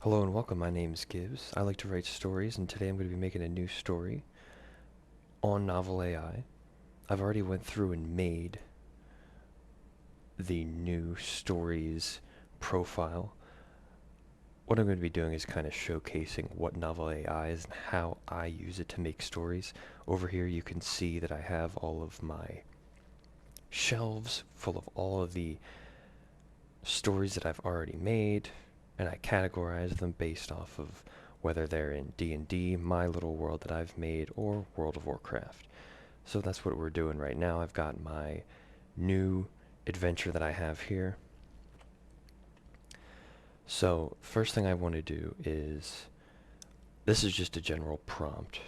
Hello and welcome, my name is Gibbs. I like to write stories and today I'm going to be making a new story on NovelAi. I've already went through and made the new stories profile. What I'm going to be doing is kind of showcasing what NovelAi is and how I use it to make stories. Over here you can see that I have all of my shelves full of all of the stories that I've already made, and I categorize them based off of whether they're in D&D, my little world that I've made, or World of Warcraft. So that's what we're doing right now. I've got my new adventure that I have here. So first thing I want to do is, this is just a general prompt,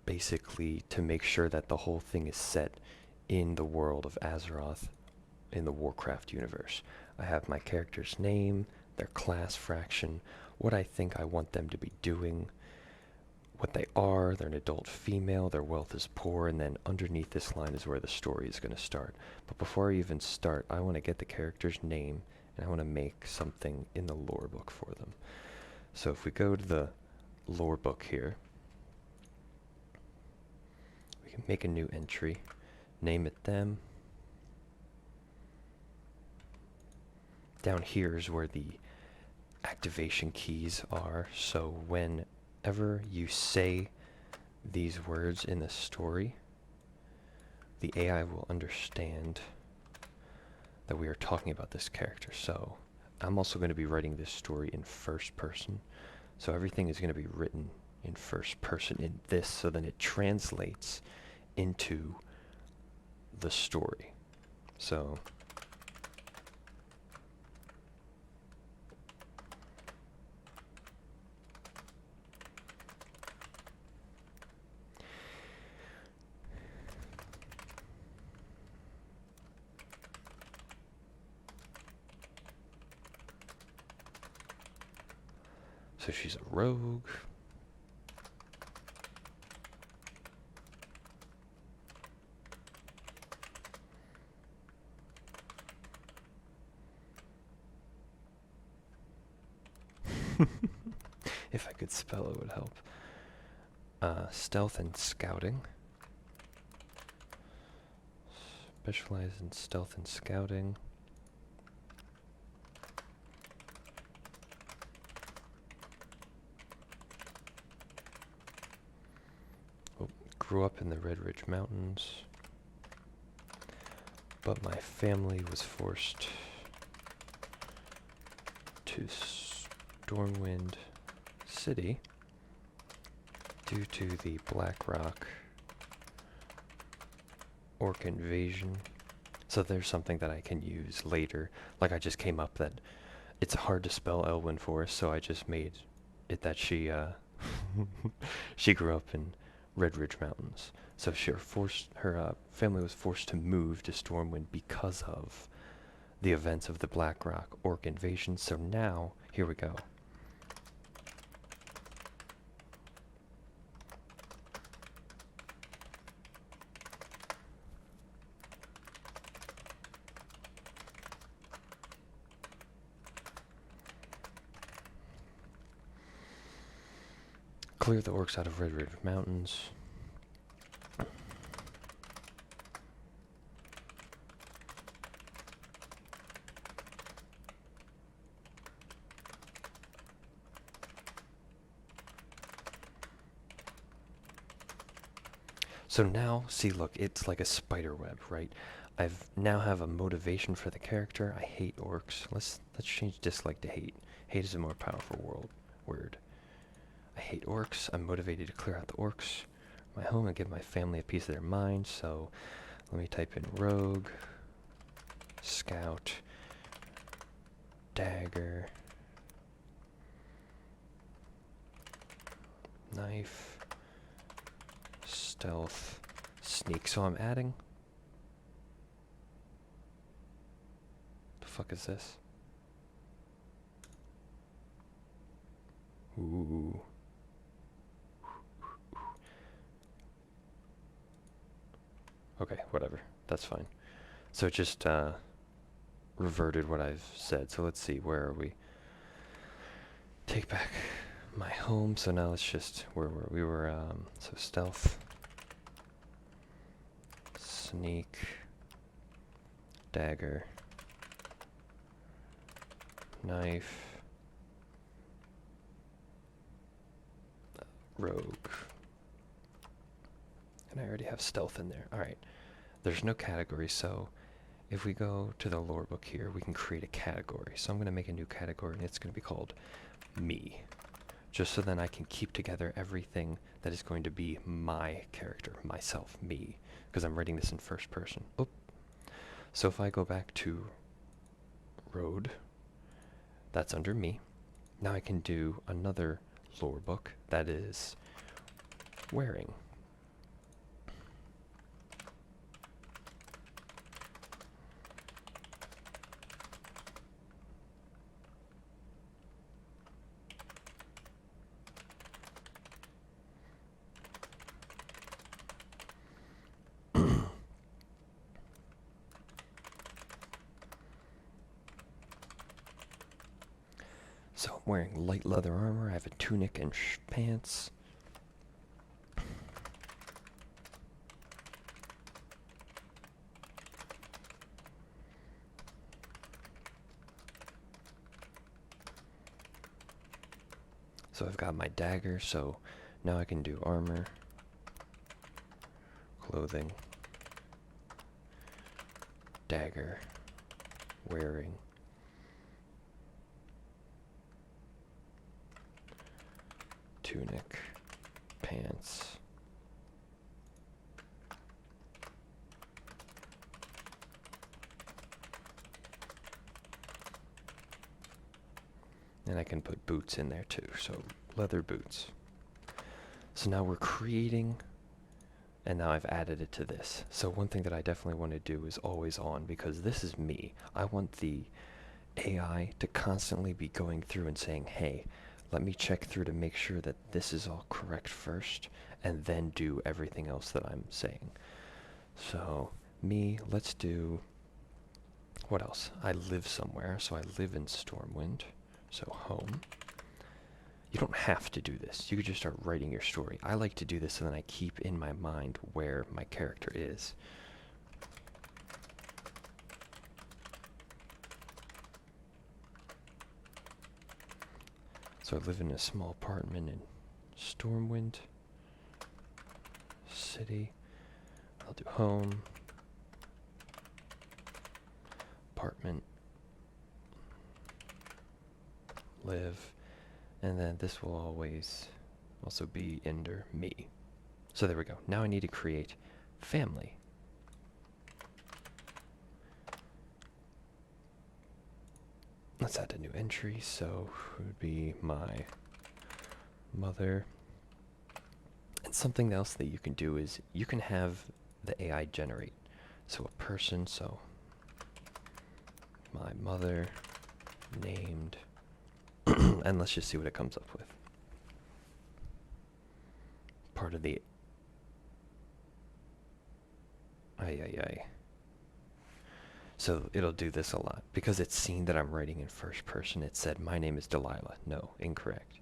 basically to make sure that the whole thing is set in the world of Azeroth in the Warcraft universe. I have my character's name, their class fraction, what I think I want them to be doing, what they are. They're an adult female, their wealth is poor, and then underneath this line is where the story is going to start. But before I even start, I want to get the character's name, and I want to make something in the lore book for them. So if we go to the lore book here, we can make a new entry, name it them. Down here is where the activation keys are, so whenever you say these words in the story, the AI will understand that we are talking about this character. So I'm also going to be writing this story in first person, so everything is going to be written in first person in this, so then it translates into the story. So she's a rogue. If I could spell, it would help. Stealth and scouting. Specialize in stealth and scouting. Grew up in the Red Ridge Mountains, but my family was forced to Stormwind City due to the Blackrock orc invasion. So there's something that I can use later. Like I just came up that it's hard to spell Elwyn Forest, so I just made it that she she grew up in Red Ridge Mountains. So her family was forced to move to Stormwind because of the events of the Blackrock orc invasion. So now, here we go. Clear the orcs out of Red Ridge Mountains. So now, see, look, it's like a spider web, right? I've now have a motivation for the character. I hate orcs. Let's change dislike to hate. Hate is a more powerful word. I hate orcs. I'm motivated to clear out the orcs, my home, and give my family a piece of their mind. So let me type in rogue, scout, dagger, knife, stealth, sneak. So I'm adding. The fuck is this? Ooh. Okay, whatever. That's fine. So it just reverted what I've said. So let's see, where are we? take back my home. So now let's just, where were we? Were, so stealth, sneak, dagger, knife, rogue. And I already have stealth in there. Alright. There's no category, so if we go to the lore book here, we can create a category. So I'm going to make a new category, and it's going to be called me. Just so then I can keep together everything that is going to be my character, myself, me. Because I'm writing this in first person. Oop. So if I go back to road, that's under me. Now I can do another lore book that is wearing. So I'm wearing light leather armor, I have a tunic and pants. So I've got my dagger, so now I can do armor, clothing, dagger, wearing, tunic, pants, and I can put boots in there too, so leather boots. So now we're creating, and now I've added it to this. So one thing that I definitely want to do is always on, because this is me. I want the AI to constantly be going through and saying, hey, let me check through to make sure that this is all correct first, and then do everything else that I'm saying. So, me, let's do, what else? I live somewhere, so I live in Stormwind, so home. You don't have to do this. You could just start writing your story. I like to do this so then I keep in my mind where my character is. So I live in a small apartment in Stormwind City. I'll do home, apartment, live, and then this will always also be under me. So there we go. Now I need to create family. Let's add a new entry, so it would be my mother. And something else that you can do is you can have the AI generate. So a person, so my mother named, and let's just see what it comes up with. Part of the, So it'll do this a lot. Because it's seen that I'm writing in first person, it said, my name is Delilah. No, incorrect.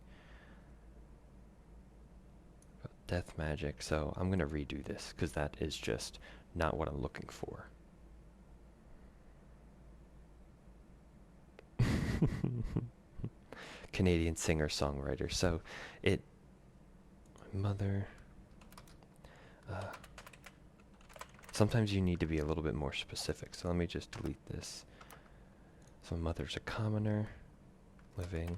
Death magic, so I'm going to redo this, because that is just not what I'm looking for. Canadian singer-songwriter, so it, mother, sometimes you need to be a little bit more specific, so let me just delete this. So mother's a commoner, living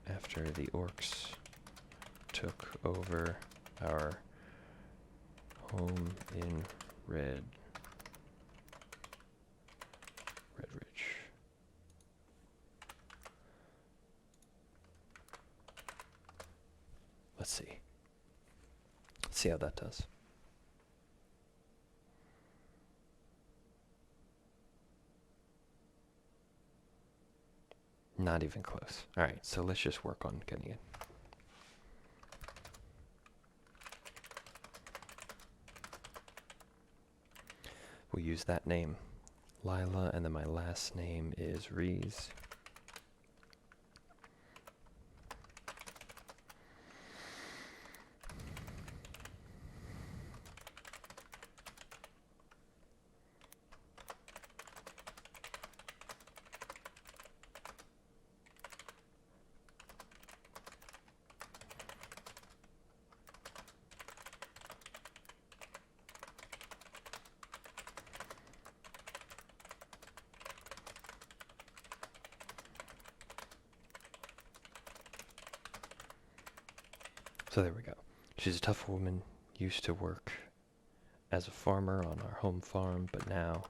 after the orcs took over our home in Red Ridge. Let's see. Let's see how that does. Not even close. Alright, so let's just work on getting it. We'll use that name, Lila, and then my last name is Rees. So there we go. She's a tough woman, used to work as a farmer on our home farm, but now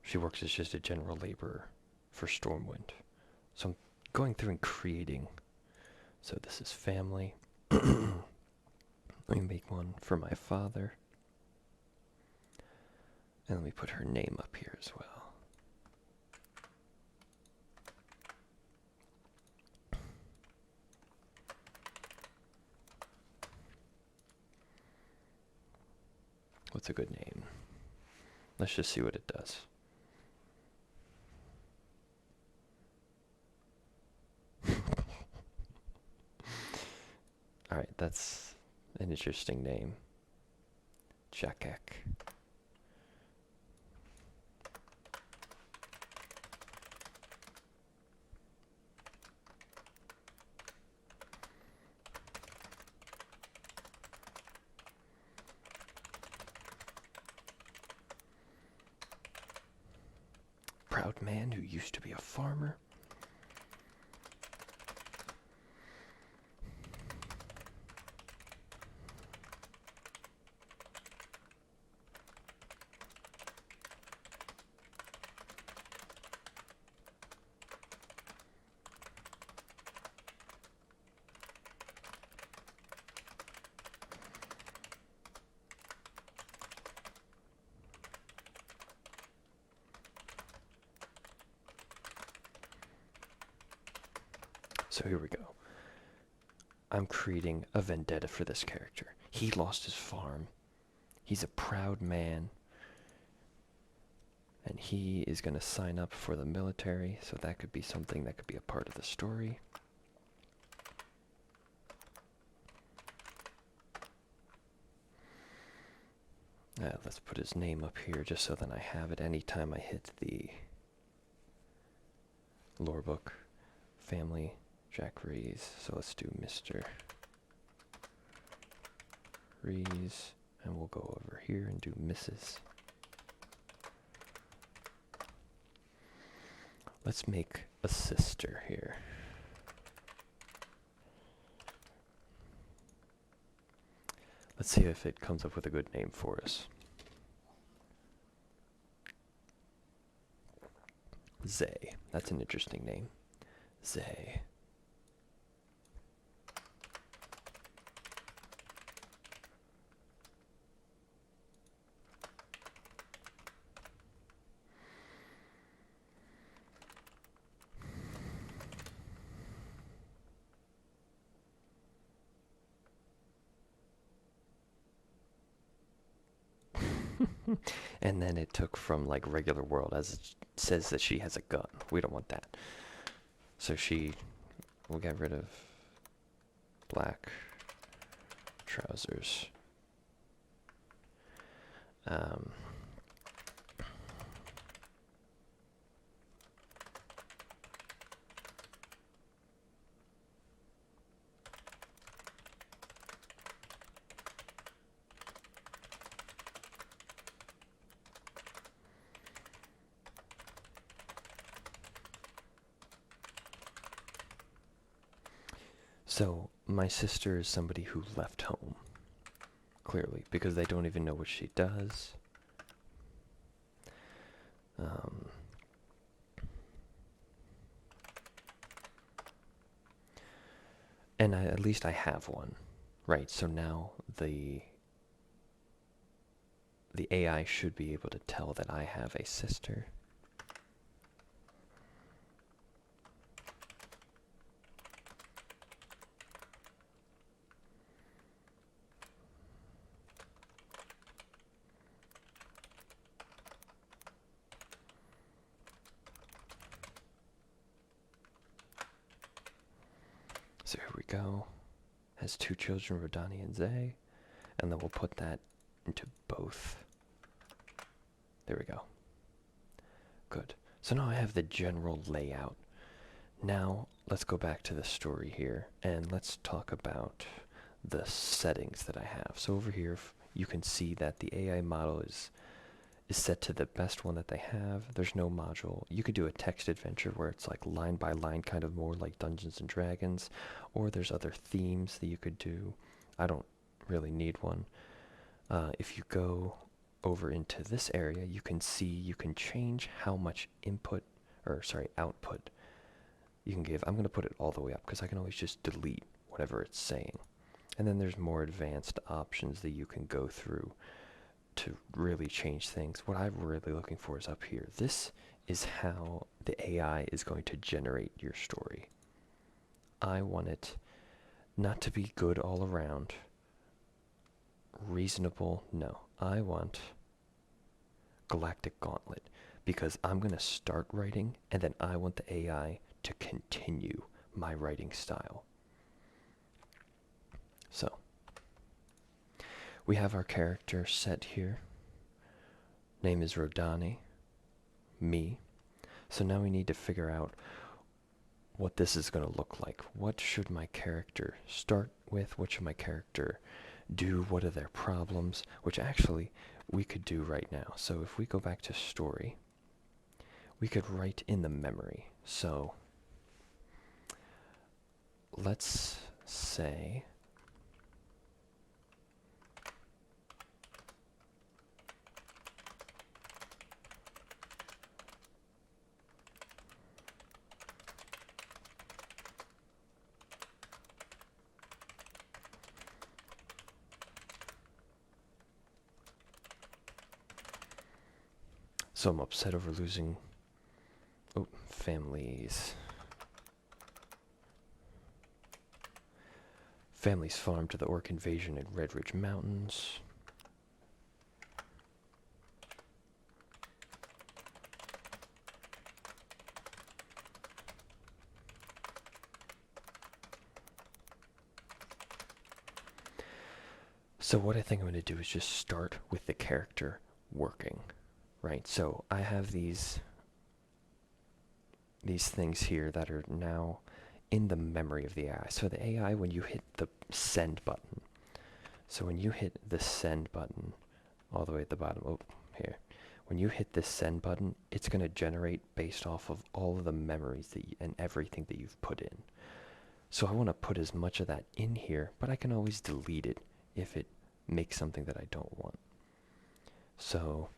she works as just a general laborer for Stormwind. So I'm going through and creating. So this is family. Let me make one for my father. And let me put her name up here as well. What's a good name? Let's just see what it does. Alright, that's an interesting name. Jakek. Proud man who used to be a farmer. So here we go. I'm creating a vendetta for this character. He lost his farm. He's a proud man. And he is going to sign up for the military, so that could be something that could be a part of the story. Let's put his name up here just so that I have it anytime I hit the lore book. Family, Jack Rees. So let's do Mr. Rees, and we'll go over here and do Mrs. Let's make a sister here. Let's see if it comes up with a good name for us. Zay. That's an interesting name. Zay. And then it took from like regular world, as it says that she has a gun. We don't want that. So we'll get rid of black trousers. So, my sister is somebody who left home, clearly, because they don't even know what she does. And at least I have one, right? So now the AI should be able to tell that I have a sister. So here we go. Has 2 children, Rodani and Zay. And then we'll put that into both. There we go. Good. So now I have the general layout. Now let's go back to the story here and let's talk about the settings that I have. So over here you can see that the AI model is set to the best one that they have. There's no module. You could do a text adventure where it's like line by line, kind of more like Dungeons and Dragons, or there's other themes that you could do. I don't really need one. If you go over into this area, you can see you can change how much output you can give. I'm going to put it all the way up because I can always just delete whatever it's saying. And then there's more advanced options that you can go through to really change things. What I'm really looking for is up here. This is how the AI is going to generate your story. I want it not to be good all around. Reasonable, no. I want Galactic Gauntlet because I'm going to start writing and then I want the AI to continue my writing style. So, we have our character set here. Name is Rodani, me. So now we need to figure out what this is going to look like. What should my character start with? What should my character do? What are their problems? Which actually we could do right now. So if we go back to story, we could write in the memory. So let's say so I'm upset over losing families. Families farmed to the orc invasion in Red Ridge Mountains. So what I think I'm going to do is just start with the character working, right? So I have these things here that are now in the memory of the AI. So the AI, when you hit the send button, so when you hit the send button all the way at the bottom, here, when you hit this send button, it's going to generate based off of all of the memories and everything that you've put in. So I want to put as much of that in here, but I can always delete it if it makes something that I don't want. So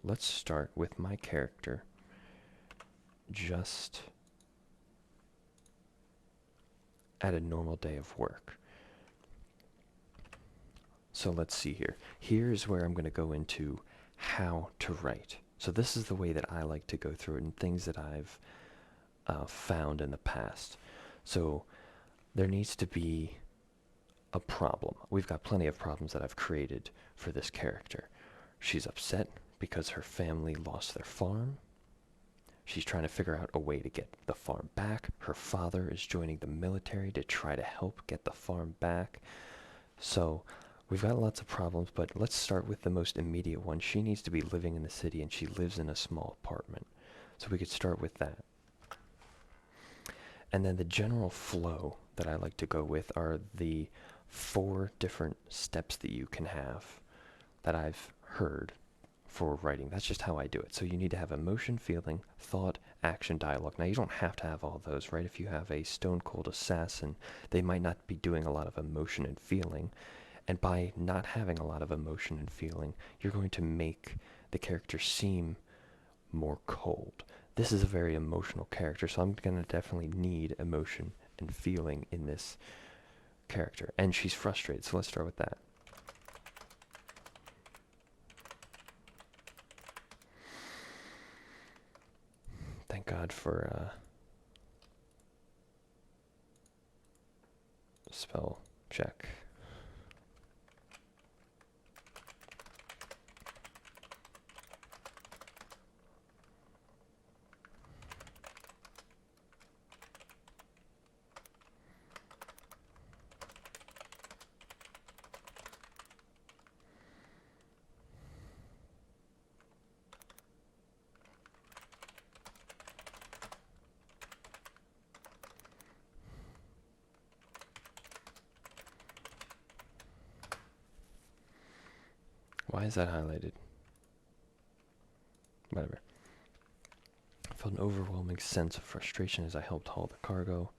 let's start with my character just at a normal day of work. So let's see here. Here's where I'm going to go into how to write. So this is the way that I like to go through it and things that I've found in the past. So there needs to be a problem. We've got plenty of problems that I've created for this character. She's upset because her family lost their farm. She's trying to figure out a way to get the farm back. Her father is joining the military to try to help get the farm back. So we've got lots of problems, but let's start with the most immediate one. She needs to be living in the city, and she lives in a small apartment. So we could start with that. And then the general flow that I like to go with are the 4 different steps that you can have that I've heard for writing. That's just how I do it. So you need to have emotion, feeling, thought, action, dialogue. Now you don't have to have all those, right? If you have a stone cold assassin, they might not be doing a lot of emotion and feeling. And by not having a lot of emotion and feeling, you're going to make the character seem more cold. This is a very emotional character, so I'm going to definitely need emotion and feeling in this character. And she's frustrated, so let's start with that. Thank God for spell check. Why is that highlighted? Whatever. I felt an overwhelming sense of frustration as I helped haul the cargo.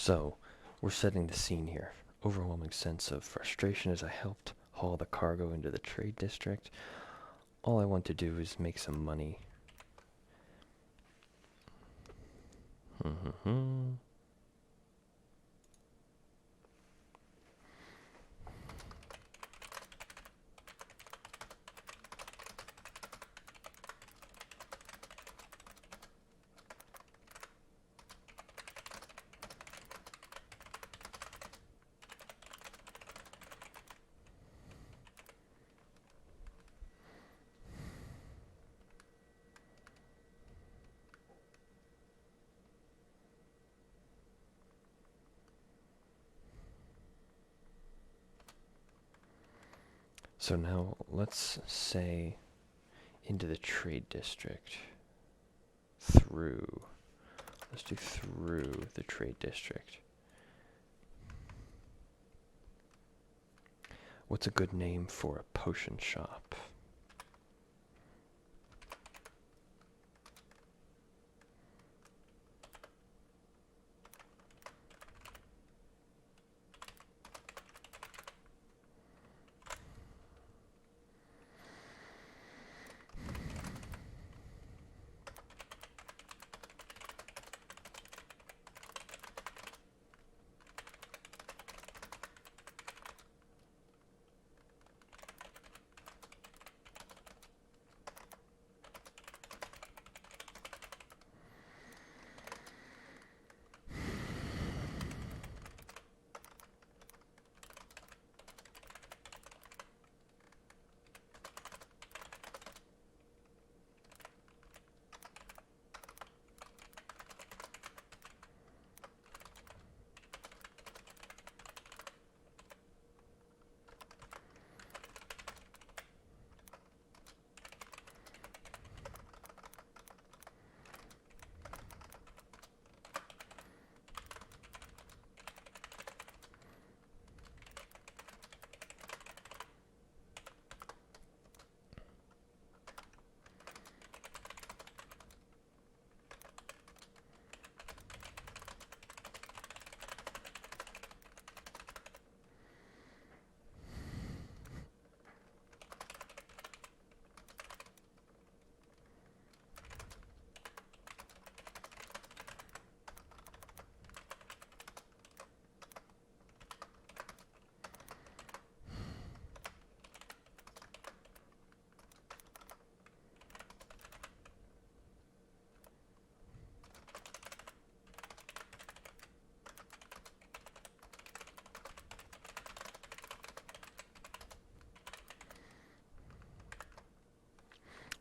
So, we're setting the scene here. Overwhelming sense of frustration as I helped haul the cargo into the trade district. All I want to do is make some money. So now let's say into the trade district through. Let's do through the trade district. What's a good name for a potion shop?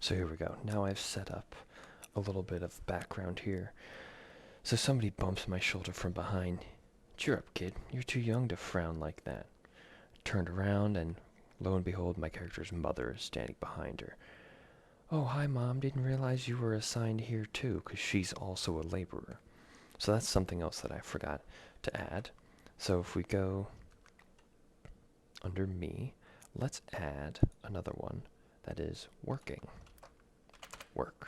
So here we go. Now I've set up a little bit of background here. So somebody bumps my shoulder from behind. Cheer up, kid. You're too young to frown like that. Turned around, and lo and behold, my character's mother is standing behind her. Oh, hi, Mom. Didn't realize you were assigned here, too, because she's also a laborer. So that's something else that I forgot to add. So if we go under me, let's add another one that is working. Work.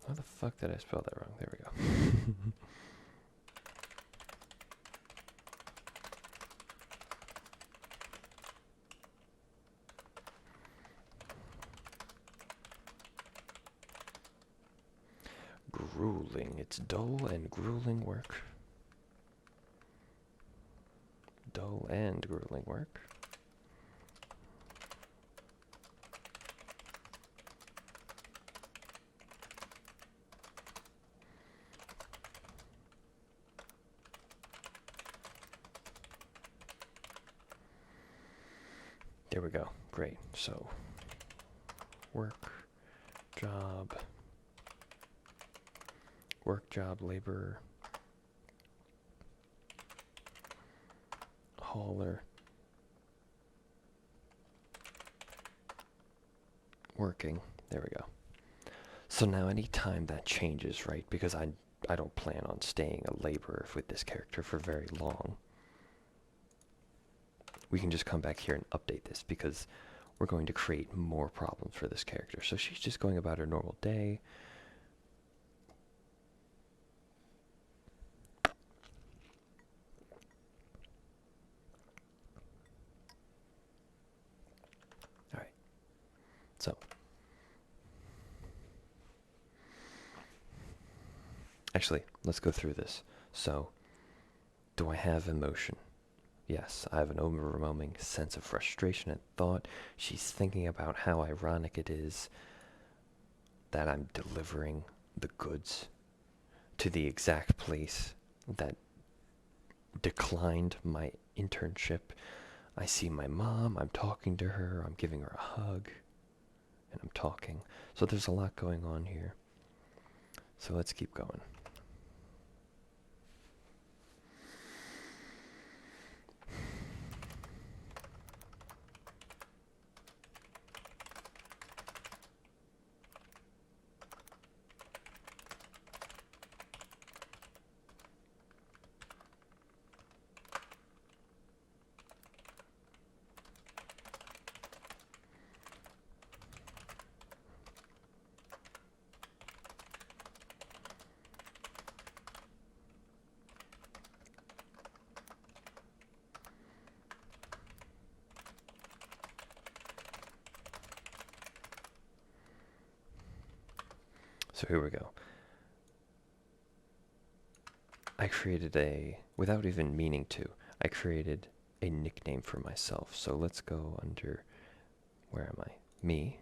How the fuck did I spell that wrong? There we go. Grueling. It's dull and grueling work. Dull and grueling work. There we go. Great. So, work, job, laborer, hauler, working. There we go. So now anytime that changes, right, because I don't plan on staying a laborer with this character for very long, we can just come back here and update this because we're going to create more problems for this character. So she's just going about her normal day. All right. So actually, let's go through this. So, do I have emotion? Yes, I have an overwhelming sense of frustration and thought. She's thinking about how ironic it is that I'm delivering the goods to the exact place that declined my internship. I see my mom, I'm talking to her, I'm giving her a hug, and I'm talking. So there's a lot going on here. So let's keep going. So here we go. I created without even meaning to, I created a nickname for myself. So let's go under, where am I? Me.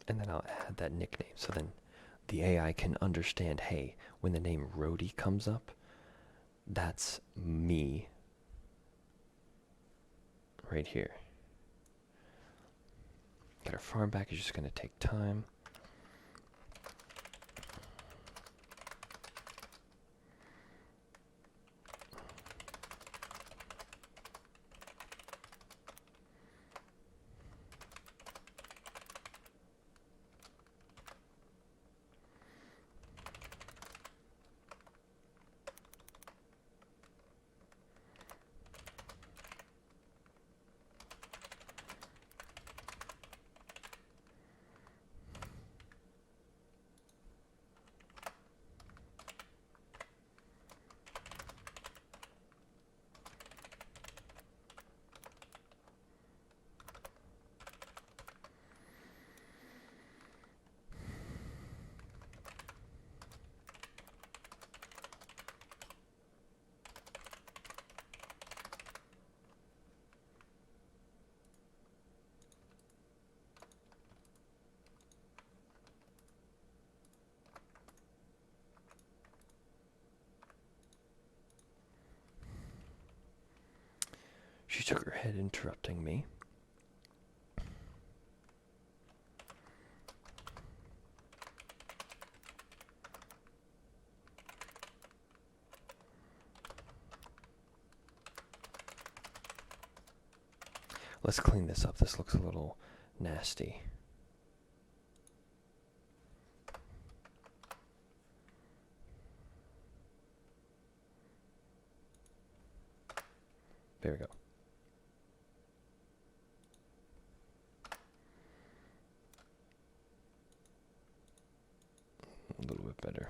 And then I'll add that nickname. So then the AI can understand, hey, when the name Rhodey comes up, that's me right here. Get our farm back is just going to take time. She shook her head, interrupting me. Let's clean this up. This looks a little nasty. There we go. A little bit better.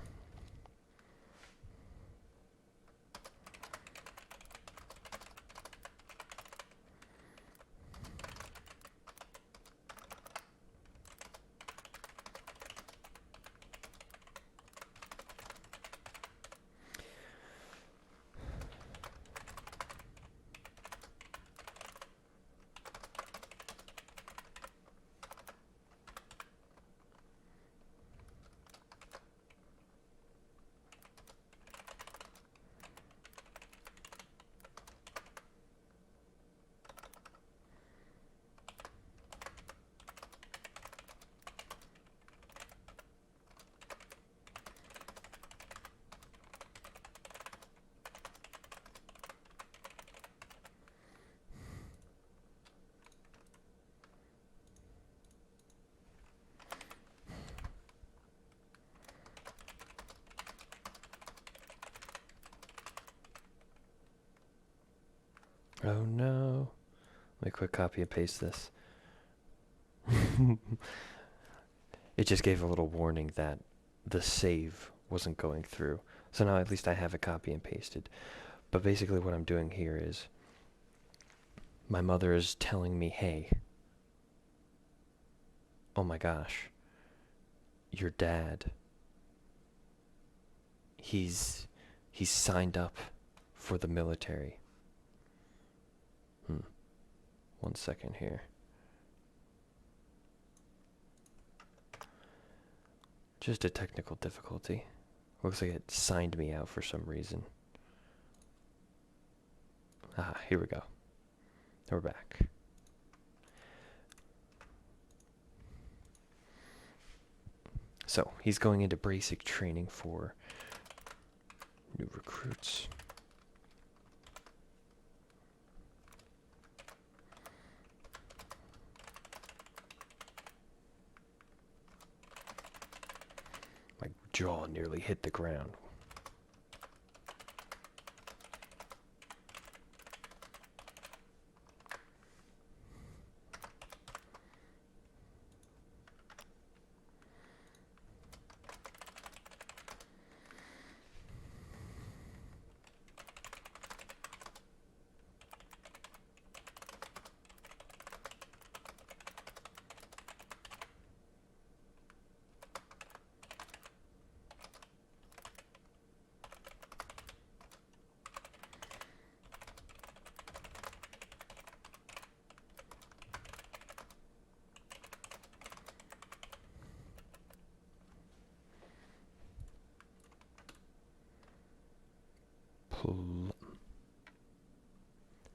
Oh no. Let me quick copy and paste this. It just gave a little warning that the save wasn't going through. So now at least I have it copy and pasted. But basically what I'm doing here is my mother is telling me, hey, oh my gosh, your dad, he's signed up for the military. 1 second here. Just a technical difficulty. Looks like it signed me out for some reason. Ah, here we go. We're back. So, he's going into basic training for new recruits. My jaw nearly hit the ground.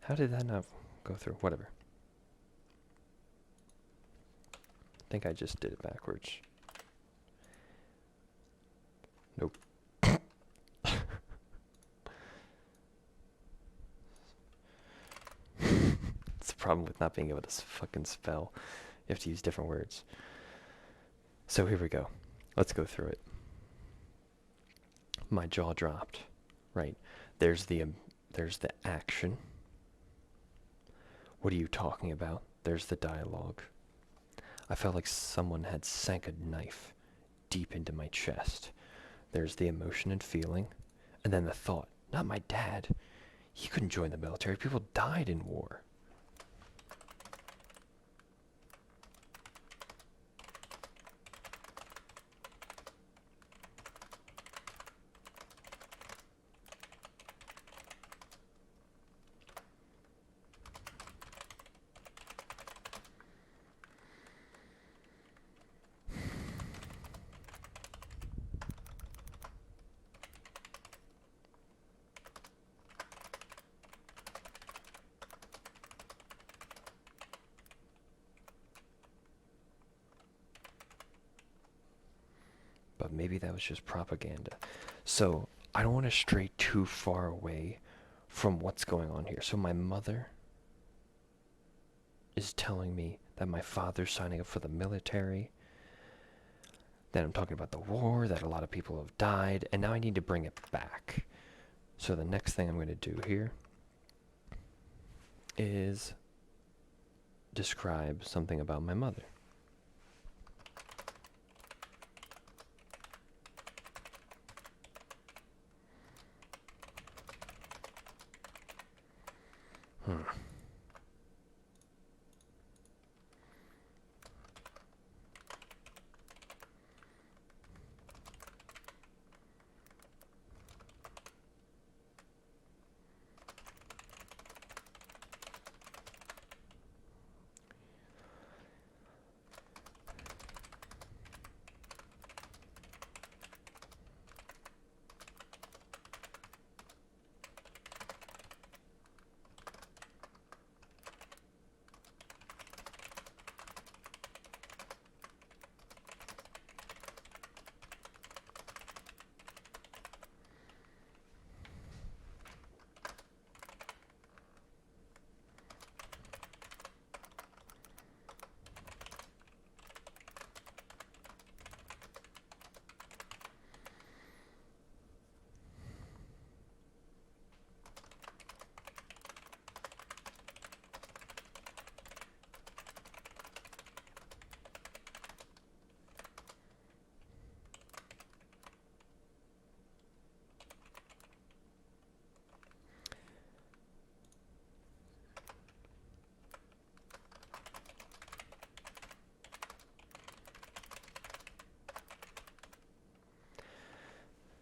How did that not go through? Whatever. I think I just did it backwards. Nope. It's the problem with not being able to fucking spell. You have to use different words. So here we go. Let's go through it. My jaw dropped. Right. There's the action. What are you talking about? There's the dialogue. I felt like someone had sank a knife deep into my chest. There's the emotion and feeling. And then the thought, not my dad. He couldn't join the military. People died in war. maybe that was just propaganda. So I don't want to stray too far away from what's going on here. So my mother is telling me that my father's signing up for the military, that I'm talking about the war, that a lot of people have died, and now I need to bring it back. So the next thing I'm going to do here is describe something about my mother.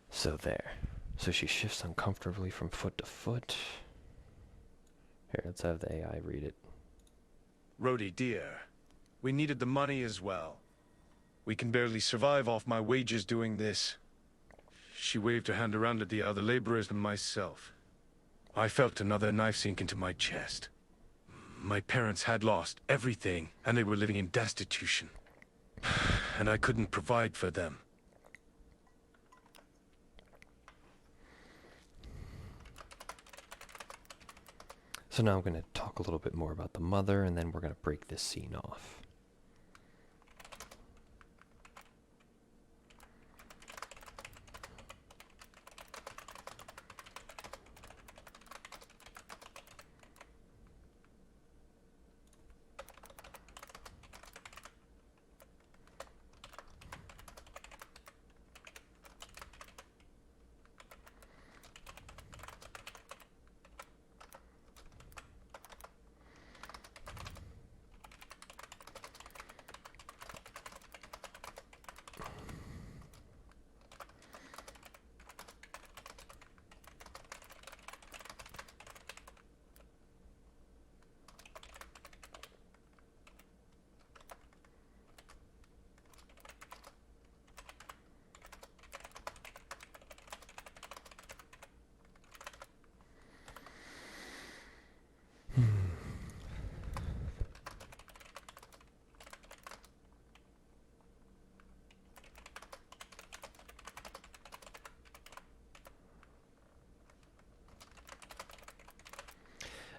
So there. So she shifts uncomfortably from foot to foot. Here, let's have the AI read it. Rhodey, dear, we needed the money as well. We can barely survive off my wages doing this. She waved her hand around at the other laborers and myself. I felt another knife sink into my chest. My parents had lost everything, and they were living in destitution. And I couldn't provide for them. So now I'm going to talk a little bit more about the mother, and then we're going to break this scene off.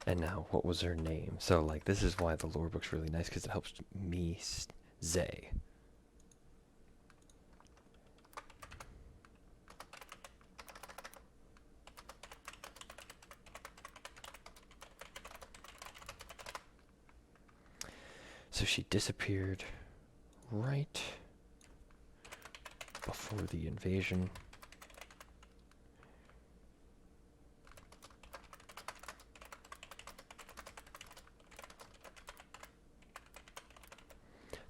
And now, what was her name? So, like, this is why the lore book's really nice, because it helps me Zay. So she disappeared right before the invasion.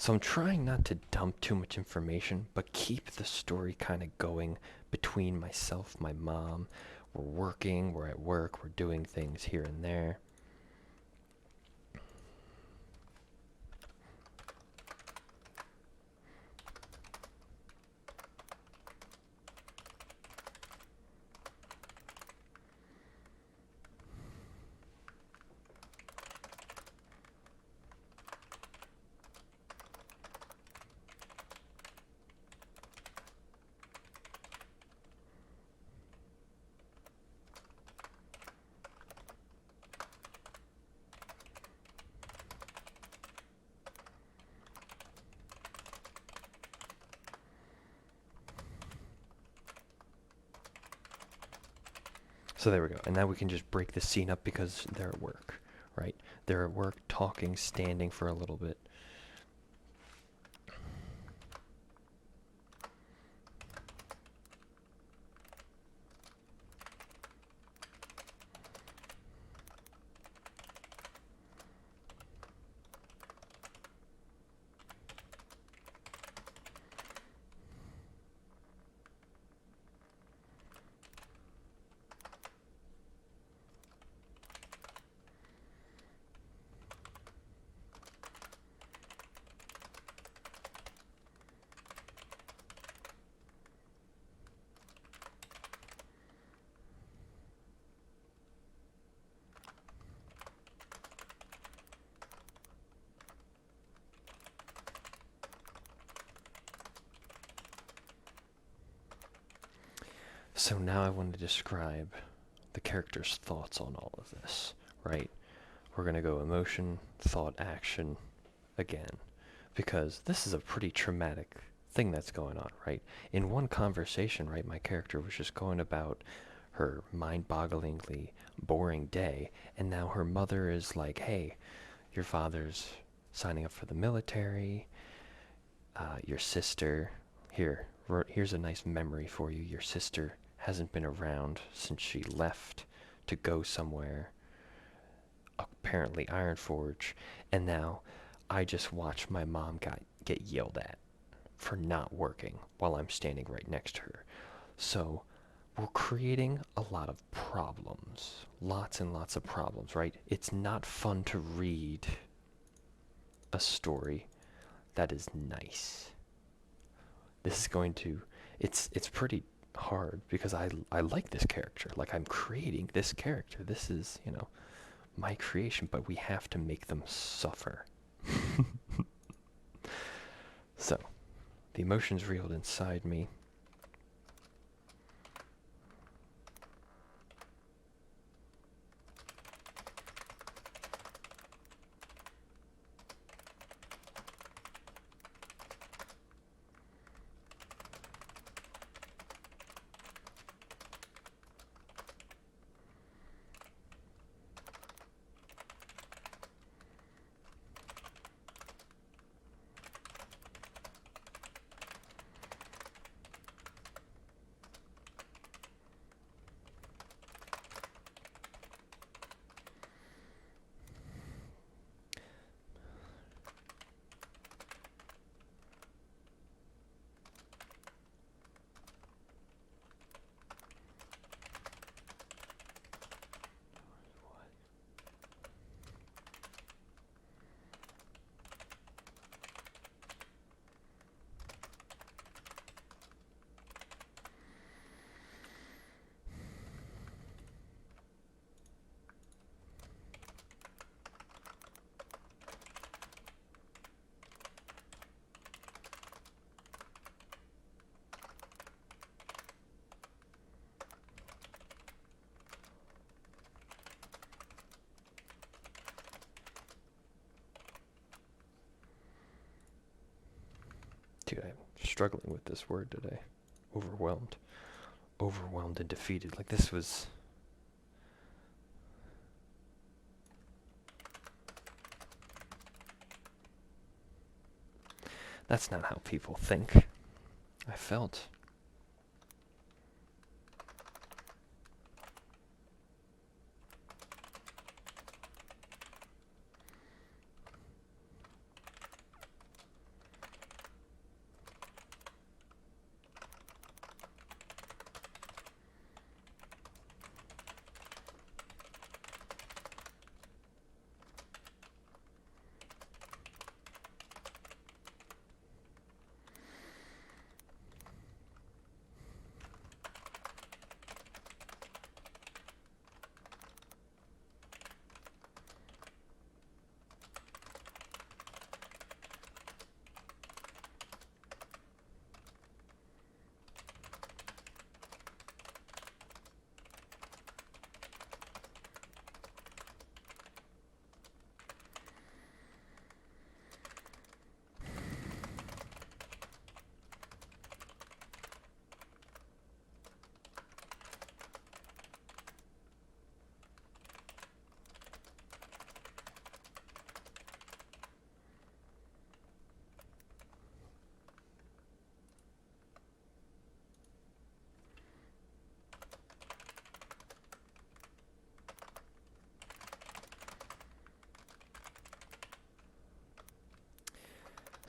So I'm trying not to dump too much information, but keep the story kind of going between myself, my mom. We're working, we're at work, we're doing things here and there. So there we go. And now we can just break the scene up because they're at work, right? They're at work talking, standing for a little bit. So now I want to describe the character's thoughts on all of this, right? We're going to go emotion, thought, action again, because this is a pretty traumatic thing that's going on, right? In one conversation, right, my character was just going about her mind-bogglingly boring day, and now her mother is like, hey, your father's signing up for the military, your sister, here's a nice memory for you, your sister hasn't been around since she left to go somewhere, apparently Ironforge, and now I just watched my mom get yelled at for not working while I'm standing right next to her. So we're creating a lot of problems, lots and lots of problems, right? It's not fun to read a story that is nice. This is going to, it's pretty hard because I like this character. Like, I'm creating this character. This is, my creation, but we have to make them suffer. So, the emotions reeled inside me. Dude, I'm struggling with this word today. Overwhelmed. Overwhelmed and defeated. Like, this was... That's not how people think. I felt.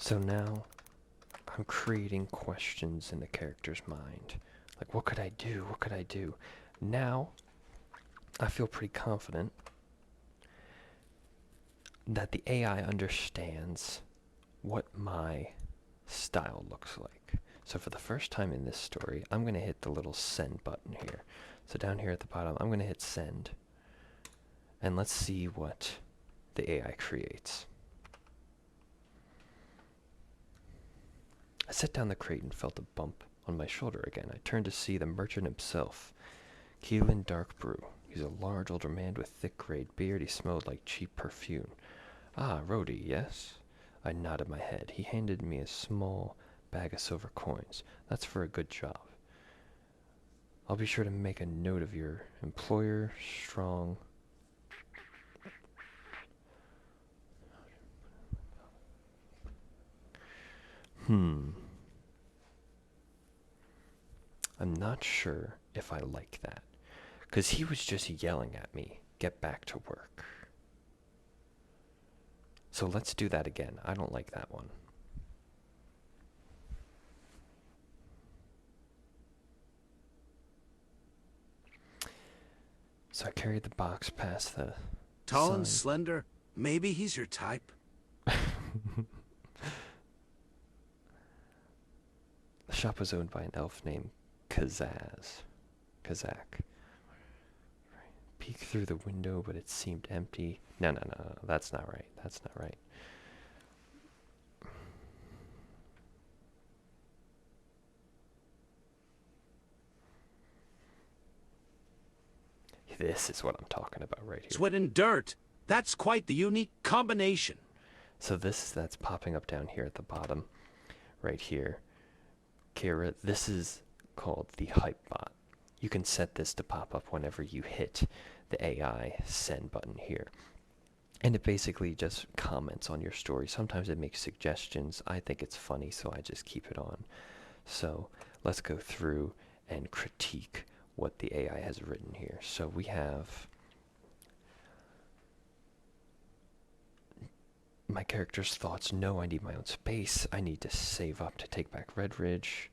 So now I'm creating questions in the character's mind. Like, what could I do? What could I do? Now, I feel pretty confident that the AI understands what my style looks like. So for the first time in this story, I'm going to hit the little send button here. So down here at the bottom, I'm going to hit send. And let's see what the AI creates. I set down the crate and felt a bump on my shoulder again. I turned to see the merchant himself, Keelan Dark Brew. He's a large older man with thick grayed beard. He smelled like cheap perfume. Ah, Rhodey, yes? I nodded my head. He handed me a small bag of silver coins. That's for a good job. I'll be sure to make a note of your employer, Strong. I'm not sure if I like that. Because he was just yelling at me, get back to work. So let's do that again. I don't like that one. So I carried the box past the Tall and sign. slender? Maybe he's your type. The shop was owned by an elf named Kazak. Peeked through the window, but it seemed empty. No, that's not right. That's not right. This is what I'm talking about right here. Sweat and dirt. That's quite the unique combination. So that's popping up down here at the bottom, right here. Kira, this is called the hype bot. You can set this to pop up whenever you hit the AI send button here. And it basically just comments on your story. Sometimes it makes suggestions. I think it's funny, so I just keep it on. So let's go through and critique what the AI has written here. So we have my character's thoughts. No, I need my own space. I need to save up to take back Red Ridge.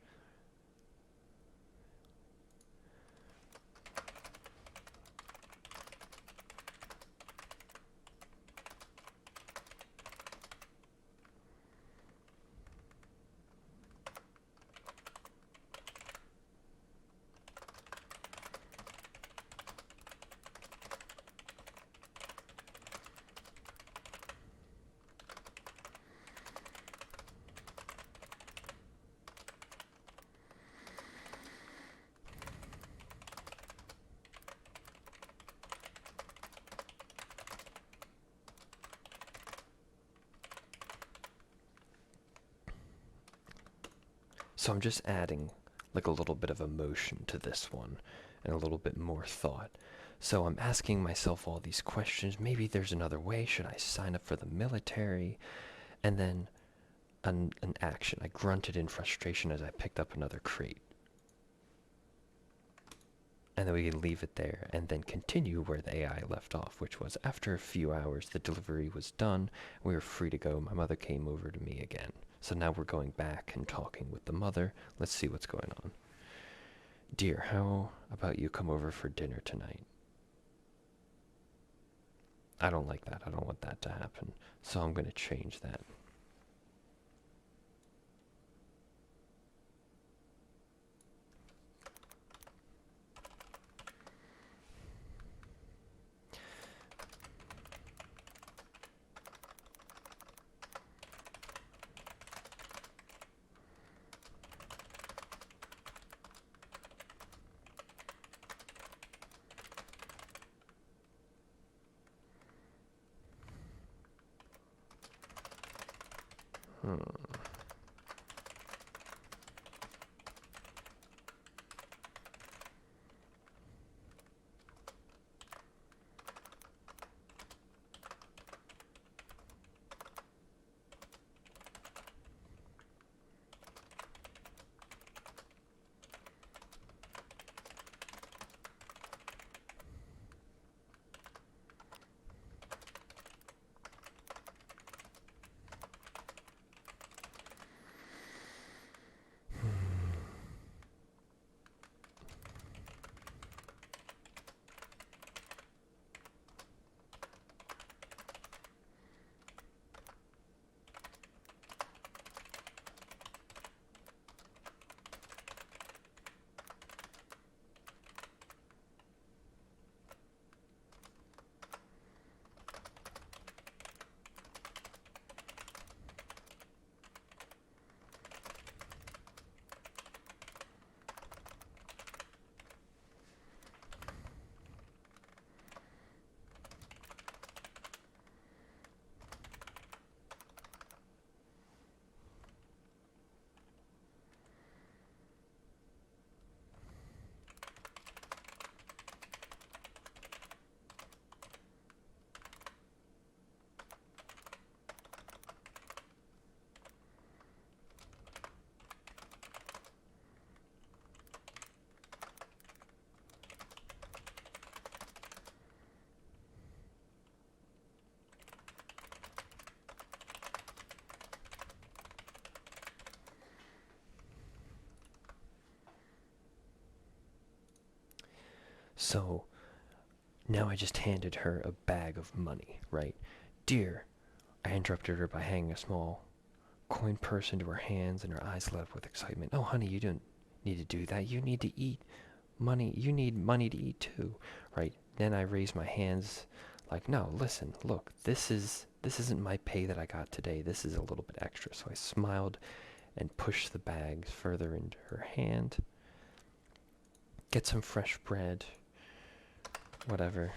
So I'm just adding like a little bit of emotion to this one and a little bit more thought. So I'm asking myself all these questions. Maybe there's another way. Should I sign up for the military? And then an action. I grunted in frustration as I picked up another crate. And then we can leave it there and then continue where the AI left off, which was after a few hours, the delivery was done. We were free to go. My mother came over to me again. So now we're going back and talking with the mother. Let's see what's going on. Dear, how about you come over for dinner tonight? I don't like that. I don't want that to happen. So I'm going to change that. So now I just handed her a bag of money, right? Dear, I interrupted her by hanging a small coin purse into her hands, and her eyes lit up with excitement. Oh, honey, you don't need to do that. You need to eat money. You need money to eat too, right? Then I raised my hands like, no, listen, look, this isn't my pay that I got today. This is a little bit extra. So I smiled and pushed the bags further into her hand. Get some fresh bread, whatever.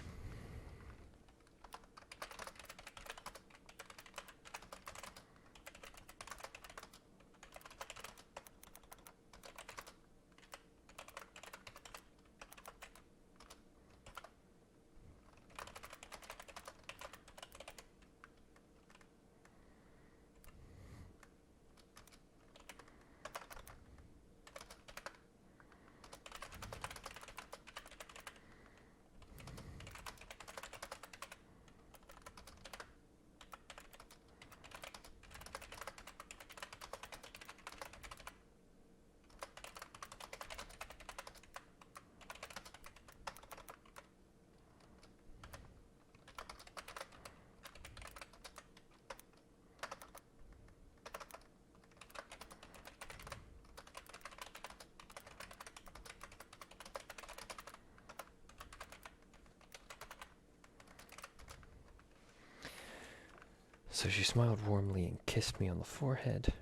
So she smiled warmly and kissed me on the forehead.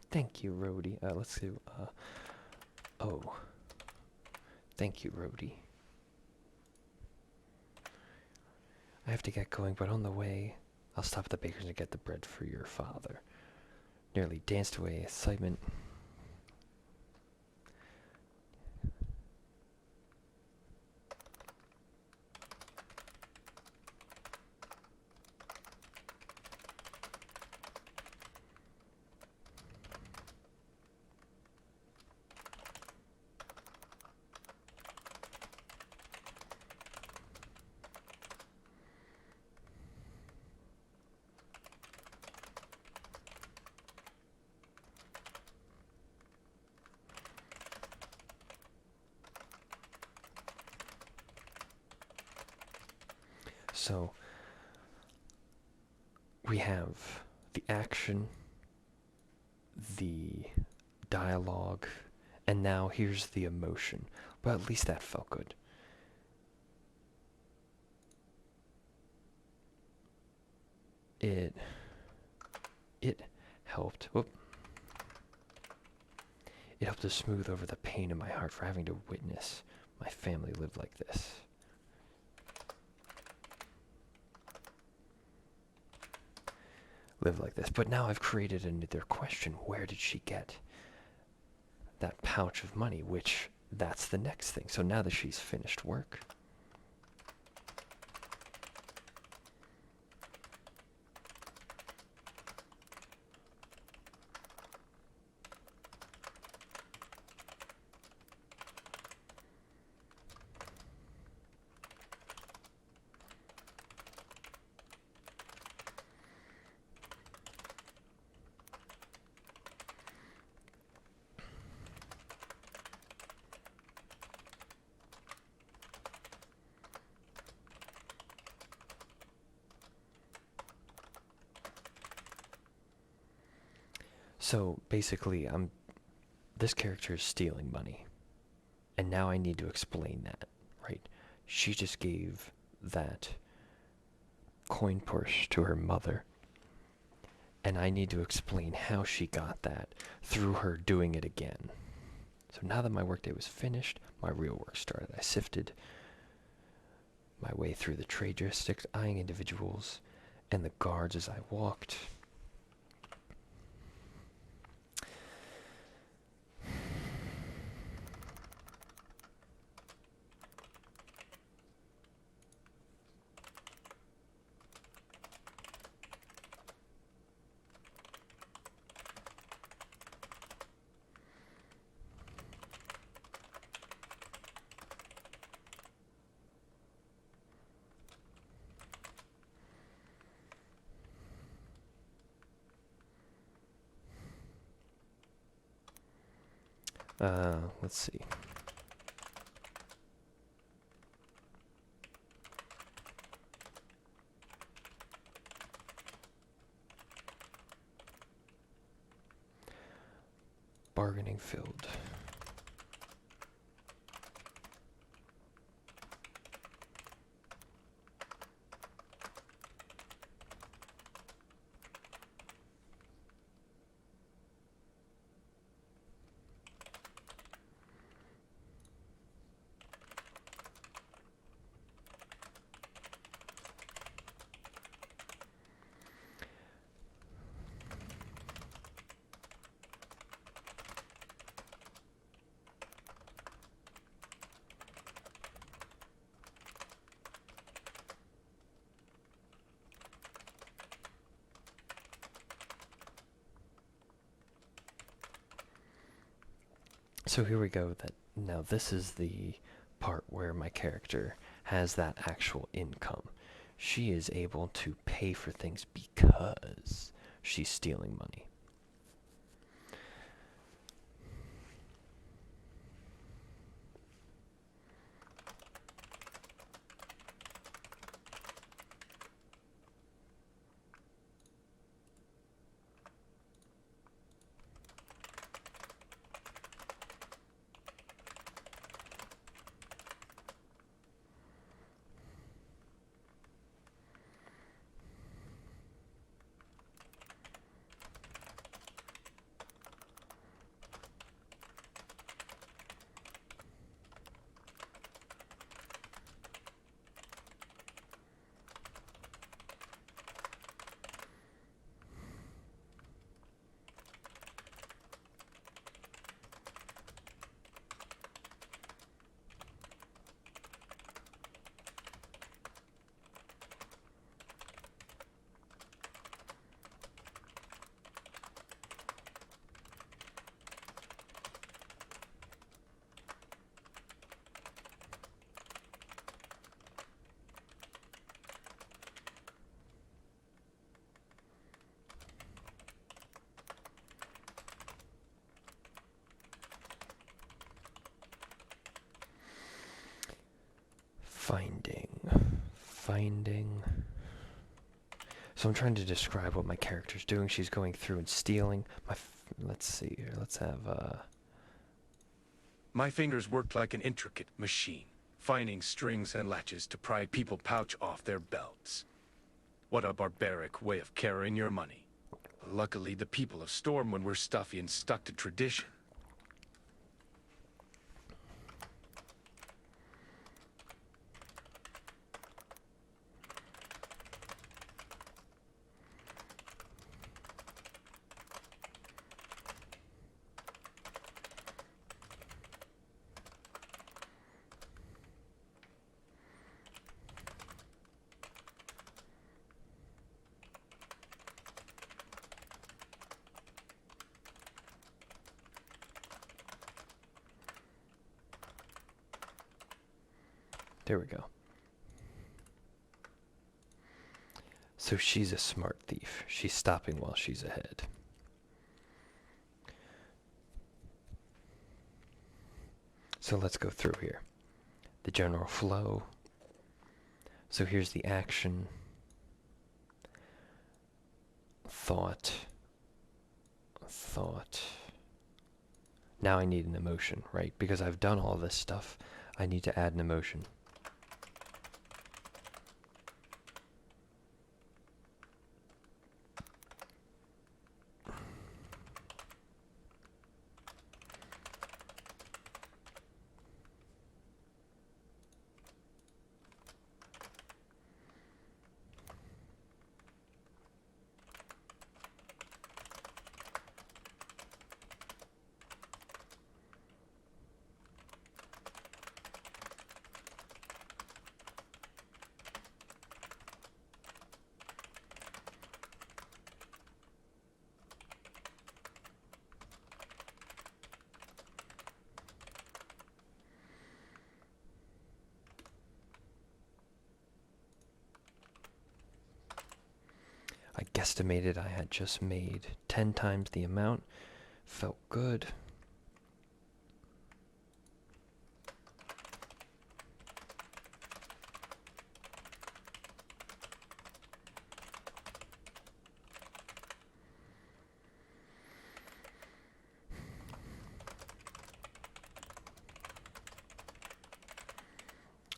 Thank you, Rhodey. Let's do, oh. Thank you, Rhodey. I have to get going, but on the way, I'll stop at the baker's and get the bread for your father. Nearly danced away in excitement. So we have the action, the dialogue, and now here's the emotion. But at least that felt good. It helped. Whoop. It helped to smooth over the pain in my heart for having to witness my family live like this. Live like this. But now I've created another question. Where did she get that pouch of money? Which, that's the next thing. So now that she's finished work, so basically this character is stealing money. And now I need to explain that, right? She just gave that coin purse to her mother. And I need to explain how she got that through her doing it again. So now that my workday was finished, my real work started. I sifted my way through the trade district, eyeing individuals and the guards as I walked. Let's see. bargaining field. So here we go. Now this is the part where my character has that actual income. She is able to pay for things because she's stealing money. Finding. So I'm trying to describe what my character's doing. She's going through and stealing. Let's see here. Let's have My fingers worked like an intricate machine, finding strings and latches to pry people pouch off their belts. What a barbaric way of carrying your money. Luckily, the people of Stormwind were stuffy and stuck to tradition. There we go. So she's a smart thief. She's stopping while she's ahead. So let's go through here. The general flow. So here's the action. Thought. Now I need an emotion, right? Because I've done all this stuff, I need to add an emotion. I guesstimated I had just made 10 times the amount. Felt good.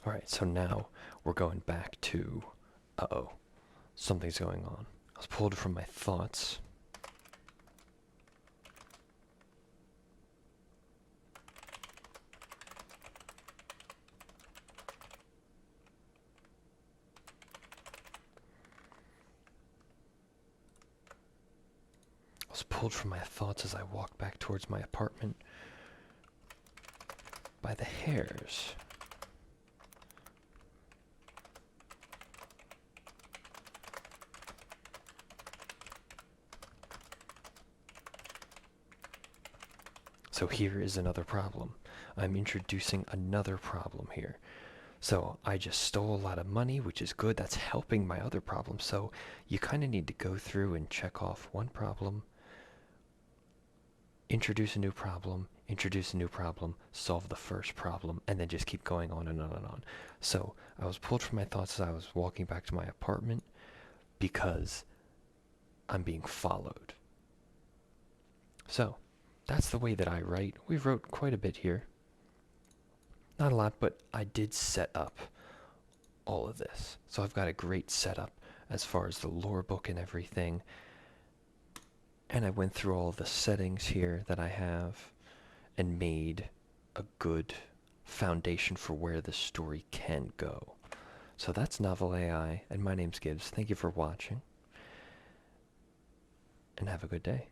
Alright, so now we're going back to... Uh-oh. Something's going on. I was pulled from my thoughts. I was pulled from my thoughts as I walked back towards my apartment by the hairs. So here is another problem. I'm introducing another problem here. So I just stole a lot of money, which is good. That's helping my other problem. So you kind of need to go through and check off one problem, introduce a new problem, solve the first problem, and then just keep going on and on and on. So I was pulled from my thoughts as I was walking back to my apartment because I'm being followed. So that's the way that I write. We wrote quite a bit here. Not a lot, but I did set up all of this. So I've got a great setup as far as the lore book and everything. And I went through all the settings here that I have and made a good foundation for where the story can go. So that's NovelAi, and my name's Gibbs. Thank you for watching, and have a good day.